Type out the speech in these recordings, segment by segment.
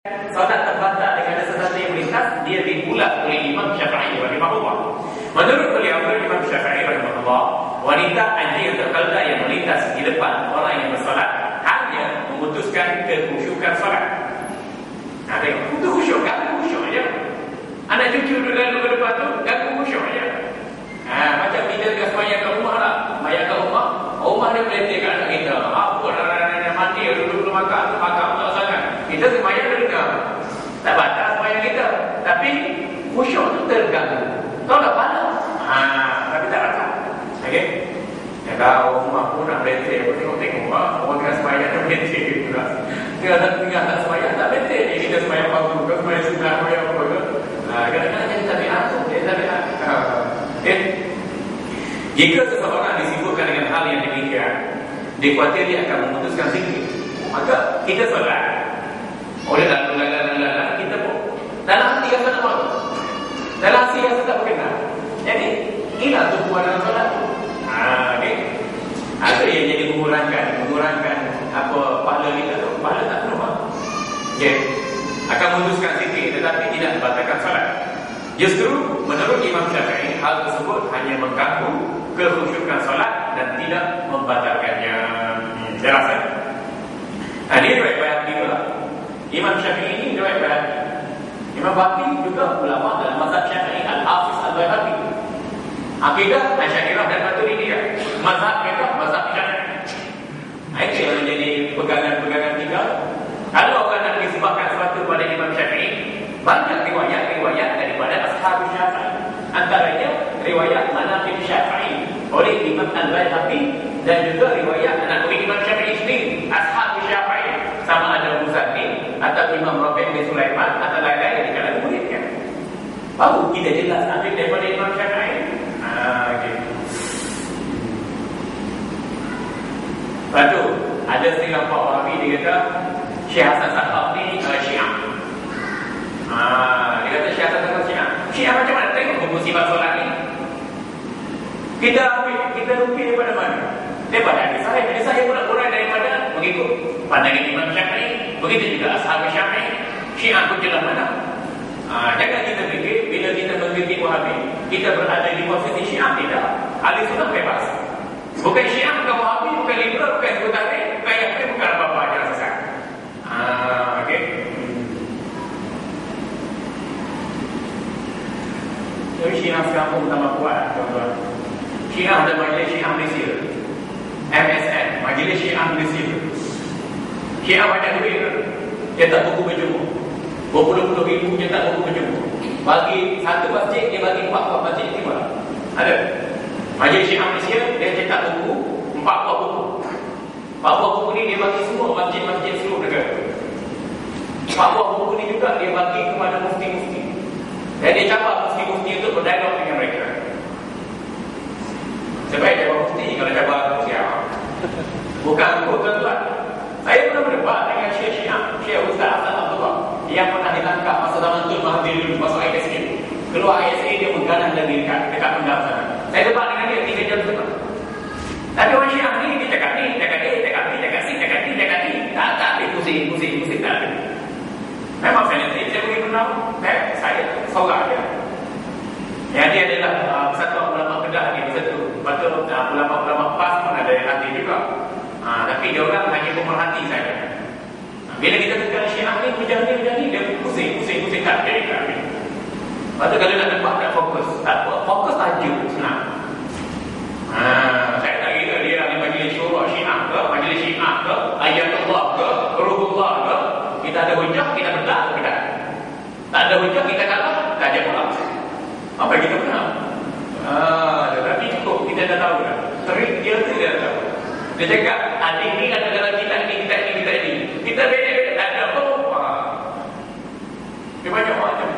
Solat terbatal dengan sesuatu yang melintas, dia dibulat oleh Imam Syafi'i rahimahullah. Menurut beliau, Imam Syafi'i rahimahullah, wanita anjing yang terkelda yang melintas di depan orang yang bersolat hanya memutuskan kekhusyukan solat. Nah, tengok, itu khusyuk, ganggu khusyuk aja. Anak cucu duduk dalam depan tu, ganggu khusyuk aja. Macam kita dekat semayang kat rumah lah. Semayang kat rumah, rumah dia meletih kat anak kita. Apa dah mandi, duduk makan tak sangat. Kita semayang dia dengar. Tak batal semayang kita. Tapi khusyuk tu terganggu. Tahu tak panas? Tapi tak batal. Okey? Ya kalau rumah pun nak meletih, aku tengok-tengok orang tengah semayang dia meletih pula. Tengah tak semayang tak meletih. Kita semayang waktu ke, semayang sunat, semayang apa ke. Kadang-kadang jadi tabiat tu. Okay. Jika seseorang disibukkan dengan hal yang demikian, dikhawatir dia akan memutuskan zikir, maka kita solat. Oleh lalu kita pun dalam hati rasa tak mahu, dalam hati rasa tak berkenan. Jadi hilang tumpuan dalam solat. Okay. Ada yang jadi mengurangkan apa pahala kita tu, pahala tak penuh. Okay. Akan memutuskan zikir tetapi tidak membatalkan solat. Justru menurut Imam Syafi'i, hal tersebut hanya mengganggu kekhusyukan solat dan tidak membatalkannya. Jelas kan? Ini riwayat Bayhaqi pula. Imam Syafi'i ini riwayat Bayhaqi. Imam Bayhaqi juga ulama dalam mazhab Syafi'i, Al-Hafiz Al-Bayhaqi. Akidah Asy'ariyah dan Maturidiyah. Mazhab mereka mazhab Syafi'i. Itu yang menjadi pegangan-pegangan kita. Kalau orang nak disebabkan sesuatu pada Imam Syafi'i, banyak riwayat daripada ashab Syafi'i. Antaranya riwayat Manaqib Syafi'i oleh Imam Al-Bayhaqi dan juga riwayat anak murid Imam Syafi'i sendiri, ashab Syafi'i, sama ada Muzanni atau Imam Rabi' bin Sulaiman atau lain-lain dari kalangan muridnya. Baru kita jelas ambil daripada Imam Syafi'i. Okay. Lepas tu ada setengah Pak Wahabi dia kata Syekh Hasan Sahab ni Syiah. Dia kata Syekh Hasan Sahab Syiah macam mana? Tengok musibah solat ni. Kita rupi daripada mana? Daripada hadis sahih pula daripada mengikut pandangan Imam Syafi'i. Begitu juga ashab Syafi'i. Syiah pun jelas mana? Jangan kita fikir bila kita mengkritik Wahabi kita berada di posisi Syiah. Tidak. Ahli sunnah bebas. Bukan Syiah, bukan Wahabi, bukan liberal, bukan sekutari, bukan Yahudi, bukan apa-apa. Jangan sesat. Okey. Jadi Syiah sekarang pun tambah kuat, tuan-tuan. Syiah ada majlis Syiah Malaysia, MSN, Majlis Syiah Malaysia. Syiah banyak duit, cetak buku berjumpa, berpuluh-puluh ribu cetak buku berjumpa. Bagi satu masjid, dia bagi 4 buah masjid tiba. Ada Majlis Syiah Malaysia, dia cetak buku 4 buah buku. 4 buah buku ni dia bagi semua masjid-masjid seluruh negara. 4 buah buku ni juga dia bagi kepada mufti-mufti. Dan dia cabar mufti-mufti untuk berdialog dengan mereka. Sebaik cabar mufti kalau cabar siapa? Bukan tuan-tuan. Saya pernah berdebat dengan Syekh Ustaz Hasan Abdullah yang pernah ditangkap masa zaman Tun Mahathir dulu masuk ISA. Keluar ISA dia menggalang lagi dekat Pendal sana. Saya debat dengan dia 3 jam setengah. Tapi orang Syiah ni dia cakap ni, cakap A, cakap B, cakap C, cakap D, cakap D. Tak boleh pusing tak boleh. Memang saya pergi benar. Saya sorak dia. Yang dia adalah Persatuan Ulama Kedah ni bersatu. Lepas tu ulama-ulama PAS pun ada yang hati juga. Tapi dia orang hanya pemerhati saja. Bila kita tekan Syiah ni hujan ni dia pusing tak jadi tak. Lepas tu kalau nak debat nak fokus. Tak apa, fokus tajuk senang. Saya tak kira dia ahli majlis syura Syiah ke, majlis Syiah ke, ayatullah ke, ruhullah ke. Kita ada hujah, kita benar ke tidak? Tak ada hujah, kita kalah, tak ada pula. Apa yang kita benar? Tetapi cukup, kita dah tahu dah. Terik dia tu dia dah tahu. Dia cakap, adik ni ada dalam kita ni. Kita beda-beda, tak ada apa-apa. Dia banyak macam.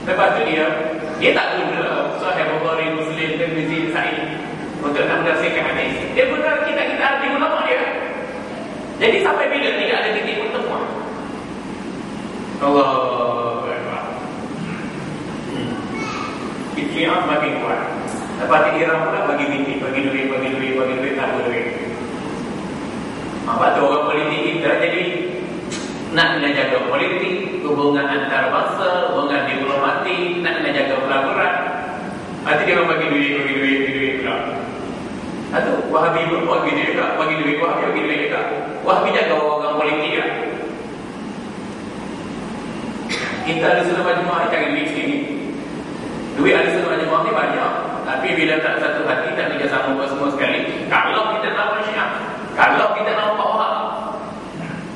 Lepas tu dia tak guna Sahih Bukhari, Muslim, Tirmizi, Sahih untuk nak menafsirkan hadis. Dia guna kita ahli ulama dia. Jadi sampai bila tidak ada titik pertemuan? Allahu Akbar. Syiah makin kuat. Lepas tu Iran pula bagi duit, tak berduit. Apa tu orang politik kita jadi nak menjaga politik, hubungan antarabangsa, hubungan diplomatik, nak menjaga pelaburan. Nanti dia orang bagi duit pula. Atau Wahabi pun bagi duit juga, bagi duit Wahabi, bagi duit juga. Wahabi jaga orang politik lah. Kita ada sunnah majmu'ah cari duit sini. Duit ada sunnah majmu'ah ni banyak. Tapi bila tak satu hati, tak tiga sama semua sekali. Kalau kita lawan Syiah, kalau kita lawan Pak Wahab,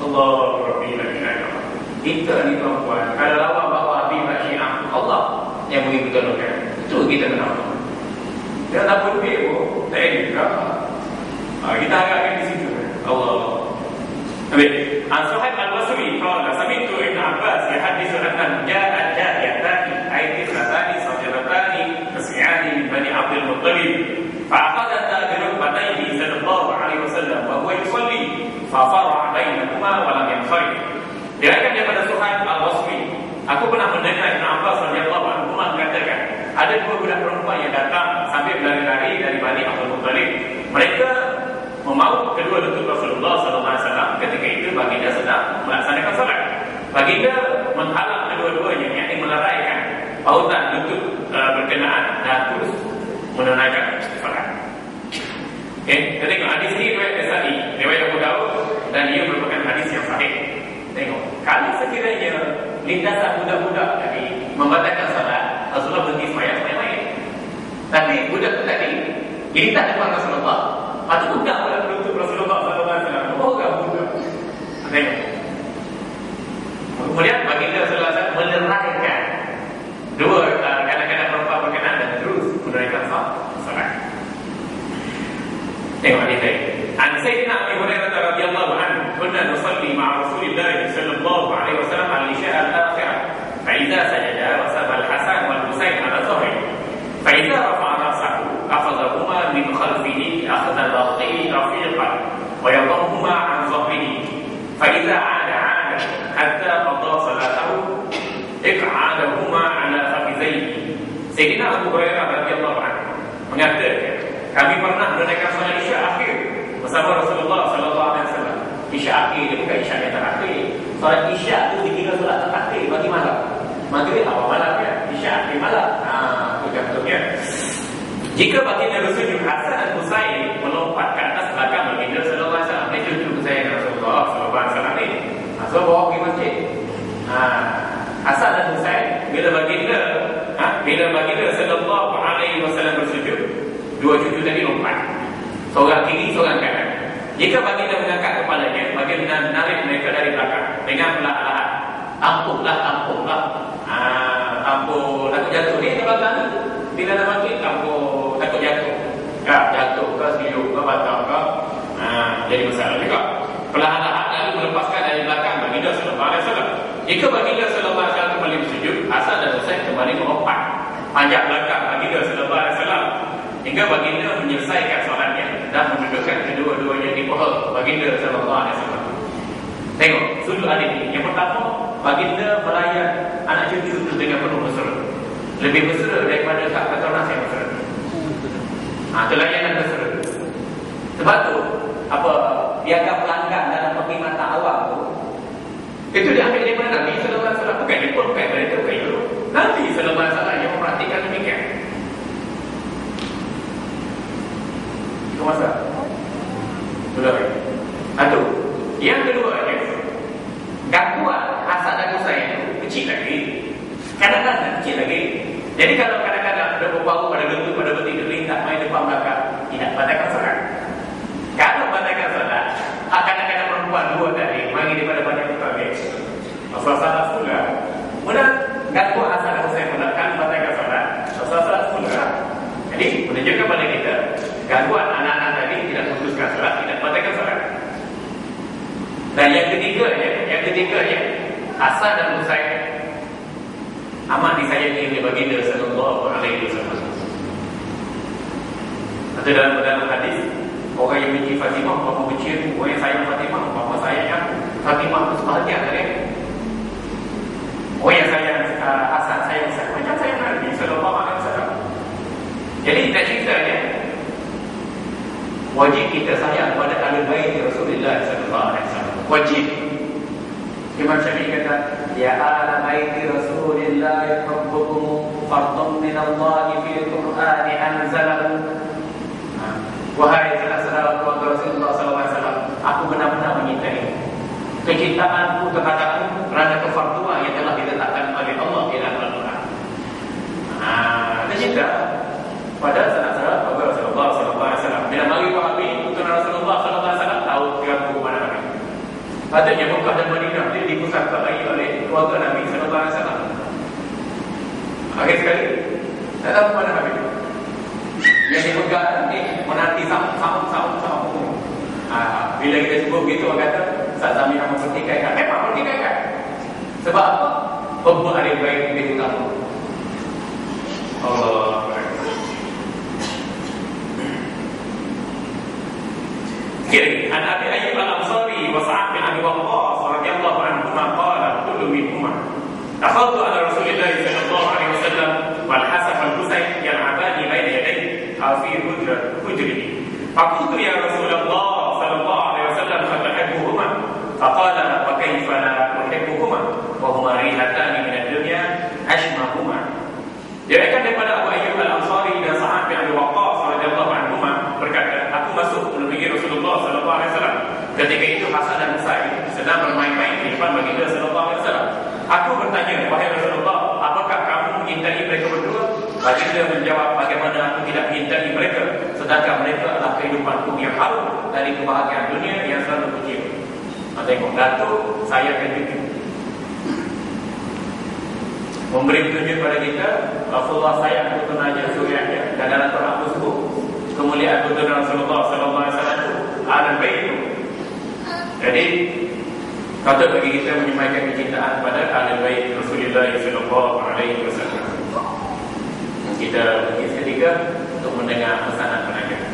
Allah Rabbi la ilaha illallah. Kita ni tuan-tuan, kalau lawan Pak Wahabi, Pak Syiah, Allah yang beri pertolongan. Itu kita kenal. Dia tak pun duit pun, tak ada juga. Kita agakkan di situ. Allah. Baik. An-Suhaib Al-Basri qala sami'tu Ibn Abbas yuhaddithu anna ja'at jariyatani ay tisratani sabiratani tasmi'ani min Bani Abdul Muttalib fa'aqadata bi rukbatayhi sallallahu alaihi wasallam wa huwa yusalli fa fara'a bainahuma wa lam yansarif. Diriwayatkan daripada Suhaib Al-Basri, aku pernah mendengar Ibn Abbas radhiyallahu anhu mengatakan ada dua budak perempuan yang datang sambil berlari-lari dari Bani Abdul Muttalib. Mereka memaut kedua lutut Rasulullah SAW. Ketika itu baginda sedang melaksanakan salat. Baginda menghalang kedua-duanya, yakni meleraikan pautan lutut berkenaan dan terus menunaikan salat. Kita tengok hadis ini riwayat Nasa'i, riwayat Abu Daud, dan ia merupakan hadis yang sahih. Tengok, kalau sekiranya lintasan budak-budak tadi membatalkan salat, Rasulullah berhenti sembahyang lain. Tapi budak tu tadi lintas depan Rasulullah. Lepas tu budak pula berlutut Rasulullah SAW. Orang budak. Tengok. Kemudian baginda SAW meleraikan dua kadang-kadang perempuan berkenaan dan terus menunaikan salat. Tengok hadis ini. An Sayyidina Abi Hurairah radhiyallahu anhu, kunna nusalli ma'a Rasulillah sallallahu alaihi wasallam al-isya al-akhirah. Fa idza sajada wa sabal Hasan wal Husain ala dhahri. Fa idza rafa'a ra'sahu akhadhahuma min khalfihi akhadha al-baghti rafiqan wa yadhahuma 'an dhahrihi. Fa idza 'ada hatta qada salatahu iq'adahuma 'ala fakhidhayhi. Sayyidina Abu Hurairah radhiyallahu anhu mengatakan, kami pernah menunaikan salat Isya akhir bersama Rasulullah sallallahu alaihi wasallam. Isya akhir dia bukan Isya yang terakhir. Salat Isya tu dikira solat terakhir bagi malam. Maghrib awal malam ya, Isya akhir malam. Itu contohnya. Jika baginda bersujud, Hasan dan Husain melompat ke atas belakang baginda sallallahu alaihi wasallam. Ini cucu kesayangan Rasulullah sallallahu alaihi wasallam ni. So bawa pergi masjid. Hasan dan Husain bila baginda sallallahu alaihi wasallam bersujud, dua cucu tadi lompat. Seorang kiri, seorang kanan. Jika baginda mengangkat kepalanya, baginda menarik mereka dari belakang dengan perlahan-lahan. Tampuklah. Tampuk, takut jatuh. Ni ke belakang ni. Bila nak bangkit, tampuk, takut jatuh. Jatuh ke, siluk ke, batal ke. Jadi masalah juga. Perlahan-lahan lalu melepaskan dari belakang baginda sallallahu alaihi wasallam. Jika baginda sallallahu alaihi wasallam kembali bersujud, Hasan dan Husain kembali melompat panjang belakang baginda sallallahu alaihi wasallam hingga baginda menyelesaikan solatnya dan mendudukkan kedua-duanya di paha baginda sallallahu alaihi wasallam. Tengok sudut hadis ini. Yang pertama, baginda melayan anak cucu itu dengan penuh mesra. Lebih mesra daripada Kak Petronas yang mesra. Telayanan mesra. Sebab tu dianggap pelanggan dalam perkhidmatan awam tu, itu diambil daripada Nabi sallallahu alaihi wasallam. Bukan Jepun, bukan Amerika, bukan Europe. Nabi sallallahu alaihi wasallam yang mempraktikkan demikian. Itu masalah. Sudah baik. Satu. Yang kedua, gangguan Hasan dan Husain itu kecil lagi. Kadang-kadang kecil lagi. Jadi kalau kadang-kadang ada berbau pada lutut, pada betis, terlintas main depan belakang, tidak batalkan salat. Kalau batalkan salat, kadang-kadang perempuan dua tadi mari daripada banyak perkara. Salat pula. Kemudian gangguan Hasan dan Husain pula kan batalkan salat. Salat pula. Jadi menunjukkan kepada kita gangguan anak-anak tadi tidak memutuskan salat, tidak batalkan salat. Dan yang ketiganya Hasan dan Husain amat disayangi oleh baginda sallallahu alaihi wasallam. Atau dalam hadis, orang yang benci Fatimah, apa benci aku? Orang yang sayang Fatimah, apa sayang aku? Fatimah itu sebahagian dari aku. Orang yang sayang Hasan, sayang Husain, macam sayang Nabi sallallahu alaihi wasallam. Jadi nak ceritanya, wajib kita sayang kepada ahli bait Rasulullah sallallahu alaihi wasallam. Wajib. Imam Syafi'i kata, ya ala baiti Rasulillah hubbukum fardun min Allah fi Qur'ani anzalahu. Wahai saudara-saudara keluarga Rasulullah SAW, aku benar-benar menyintai kecintaanku terhadapmu kerana kefarduan yang telah diletakkan oleh Allah di dalam Al-Quran. Kita pada saudara-saudara keluarga Rasulullah SAW, bila mari Wahabi putra Rasulullah SAW tahu kira-kira mana Nabi. Patutnya Mekah dan Madinah dia dipusatkan lagi oleh keluarga Nabi SAW. Akhir sekali, tak tahu mana Nabi. Yang dipegang ni menanti sama. Bila kita sebut begitu, orang kata Ustaz Zamir nak mempertikaikan. Memang pertikaikan. Sebab apa? Pembuat ada baik lebih utama. Allah. Kiri, an Abi Ayyub al-Ansari wa Sa'ad bin Abi Waqqas radhiyallahu anhuma qala kullu minhuma akhadtu ala Rasulillah sallallahu alaihi wasallam wal Hasan wal Husain yal'abani baina yadayhi aw fi hujrihi. Faqultu ya Rasulullah sallallahu alaihi wasallam fatahibbuhuma faqala wa kayfa la uhibbuhuma wa huma rihatan min ad-dunya ashmahuma. Diriwayatkan daripada Abu Ayyub al-Ansari dan Sa'ad bin Abi Waqqas radhiyallahu anhuma berkata, aku masuk menemui Rasulullah sallallahu alaihi wasallam. Ketika itu Hasan dan Husain sedang bermain-main di depan baginda sallallahu alaihi wasallam. Aku bertanya, wahai Rasulullah, apakah kamu menyintai mereka berdua? Baginda menjawab, bagaimana aku tidak menyintai mereka, sedangkan mereka adalah kehidupanku yang harum dari kebahagiaan dunia yang selalu kecil. Tengok, Datuk saya akan cuti. Memberi petunjuk pada kita, Rasulullah sayang betul aja suriahnya. Dan dalam Quran aku sebut kemuliaan betul Rasulullah sallallahu alaihi wasallam ada baik. Jadi kata bagi kita menyampaikan kecintaan pada ahli bait Rasulullah sallallahu alaihi wasallam. Kita bagi sedikit untuk mendengar pesanan pengajar.